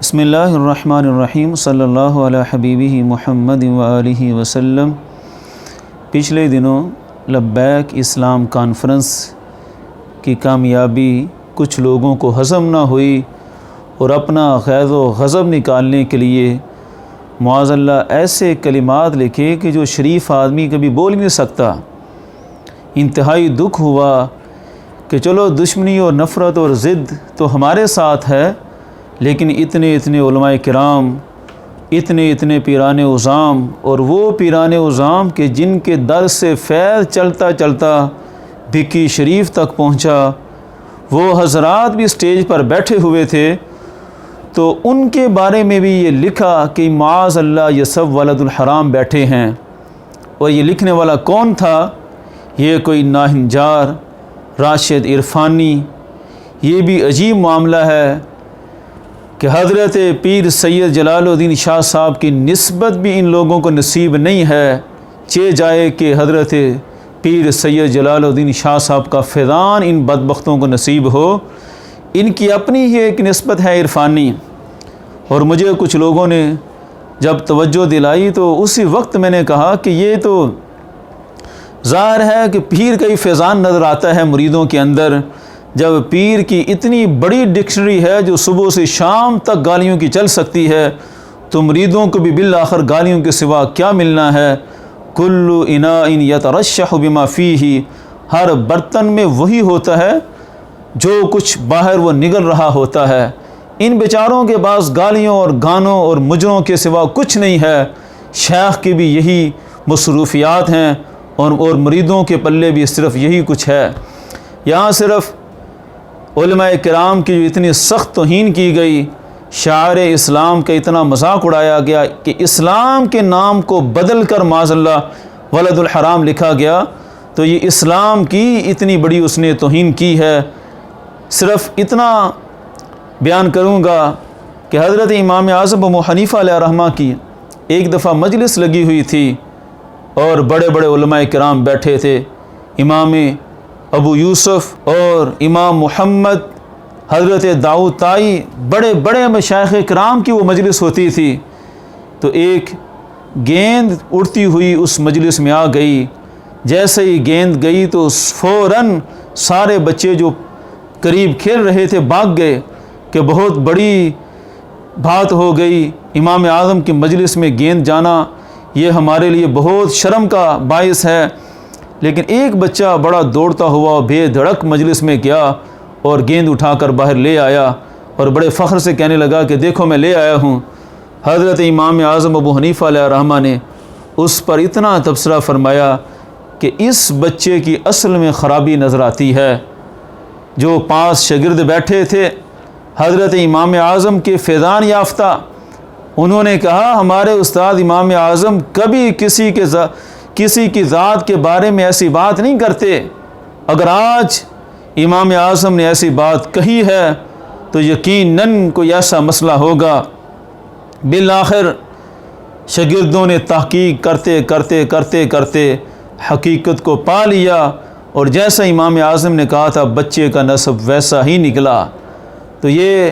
بسم اللہ الرحمن الرحیم صلی اللہ علیہ حبیبہ محمد وآلہ وسلم۔ پچھلے دنوں لبیک اسلام کانفرنس کی کامیابی کچھ لوگوں کو ہضم نہ ہوئی اور اپنا غیظ و غضب نکالنے کے لیے معاذ اللہ ایسے کلمات لکھے کہ جو شریف آدمی کبھی بول نہیں سکتا۔ انتہائی دکھ ہوا کہ چلو دشمنی اور نفرت اور ضد تو ہمارے ساتھ ہے، لیکن اتنے علماء کرام، اتنے پیران عظام، اور وہ پیران عظام کہ جن کے در سے فیض چلتا چلتا بھکی شریف تک پہنچا، وہ حضرات بھی سٹیج پر بیٹھے ہوئے تھے، تو ان کے بارے میں بھی یہ لکھا کہ معاذ اللہ یہ سب ولد الحرام بیٹھے ہیں۔ اور یہ لکھنے والا کون تھا؟ یہ کوئی ناہنجار راشد عرفانی۔ یہ بھی عجیب معاملہ ہے کہ حضرت پیر سید جلال الدین شاہ صاحب کی نسبت بھی ان لوگوں کو نصیب نہیں ہے، چہ جائے کہ حضرت پیر سید جلال الدین شاہ صاحب کا فیضان ان بدبختوں کو نصیب ہو۔ ان کی اپنی ہی ایک نسبت ہے عرفانی، اور مجھے کچھ لوگوں نے جب توجہ دلائی تو اسی وقت میں نے کہا کہ یہ تو ظاہر ہے کہ پیر کا ہی فیضان نظر آتا ہے مریدوں کے اندر، جب پیر کی اتنی بڑی ڈکشنری ہے جو صبح سے شام تک گالیوں کی چل سکتی ہے، تو مریدوں کو بھی بالآخر گالیوں کے سوا کیا ملنا ہے؟ کل اناء یترشح بما فیہ، ہر برتن میں وہی ہوتا ہے جو کچھ باہر وہ نگل رہا ہوتا ہے۔ ان بیچاروں کے پاس گالیوں اور گانوں اور مجروں کے سوا کچھ نہیں ہے۔ شیخ کی بھی یہی مصروفیات ہیں اور مریدوں کے پلے بھی صرف یہی کچھ ہے۔ یہاں صرف علماء کرام کی جو اتنی سخت توہین کی گئی، شعار اسلام کا اتنا مذاق اڑایا گیا کہ اسلام کے نام کو بدل کر معاذ اللہ ولد الحرام لکھا گیا، تو یہ اسلام کی اتنی بڑی اس نے توہین کی ہے۔ صرف اتنا بیان کروں گا کہ حضرت امام اعظم ابو حنیفہ علیہ رحمہ کی ایک دفعہ مجلس لگی ہوئی تھی اور بڑے علماء کرام بیٹھے تھے، امام ابو یوسف اور امام محمد، حضرت داؤد طائی، بڑے مشائخ کرام کی وہ مجلس ہوتی تھی۔ تو ایک گیند اڑتی ہوئی اس مجلس میں آ گئی، جیسے ہی گیند گئی تو فوراً سارے بچے جو قریب کھیل رہے تھے بھاگ گئے کہ بہت بڑی بات ہو گئی، امام اعظم کی مجلس میں گیند جانا یہ ہمارے لیے بہت شرم کا باعث ہے۔ لیکن ایک بچہ بڑا دوڑتا ہوا بے دھڑک مجلس میں گیا اور گیند اٹھا کر باہر لے آیا اور بڑے فخر سے کہنے لگا کہ دیکھو میں لے آیا ہوں۔ حضرت امام اعظم ابو حنیفہ علیہ رحمہ نے اس پر اتنا تبصرہ فرمایا کہ اس بچے کی اصل میں خرابی نظر آتی ہے۔ جو پاس شاگرد بیٹھے تھے حضرت امام اعظم کے فیضان یافتہ، انہوں نے کہا ہمارے استاد امام اعظم کبھی کسی کی ذات کے بارے میں ایسی بات نہیں کرتے۔ اگر آج امام اعظم نے ایسی بات کہی ہے تو یقیناً کوئی ایسا مسئلہ ہوگا۔ بالآخر شاگردوں نے تحقیق کرتے حقیقت کو پا لیا، اور جیسا امام اعظم نے کہا تھا بچے کا نسب ویسا ہی نکلا۔ تو یہ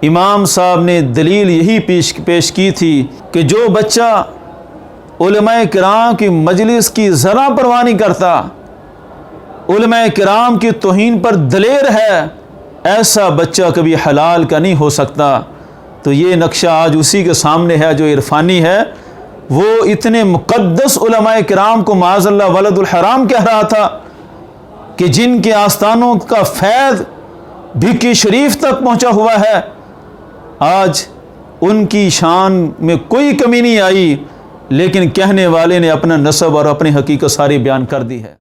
امام صاحب نے دلیل یہی پیش کی تھی کہ جو بچہ علماء کرام کی مجلس کی ذرا پرواہ نہیں کرتا، علماء کرام کی توہین پر دلیر ہے، ایسا بچہ کبھی حلال کا نہیں ہو سکتا۔ تو یہ نقشہ آج اسی کے سامنے ہے جو عرفانی ہے، وہ اتنے مقدس علماء کرام کو معاذ اللہ ولد الحرام کہہ رہا تھا کہ جن کے آستانوں کا فیض بھکی شریف تک پہنچا ہوا ہے، آج ان کی شان میں کوئی کمی نہیں آئی، لیکن کہنے والے نے اپنا نسب اور اپنی حقیقت ساری بیان کر دی ہے۔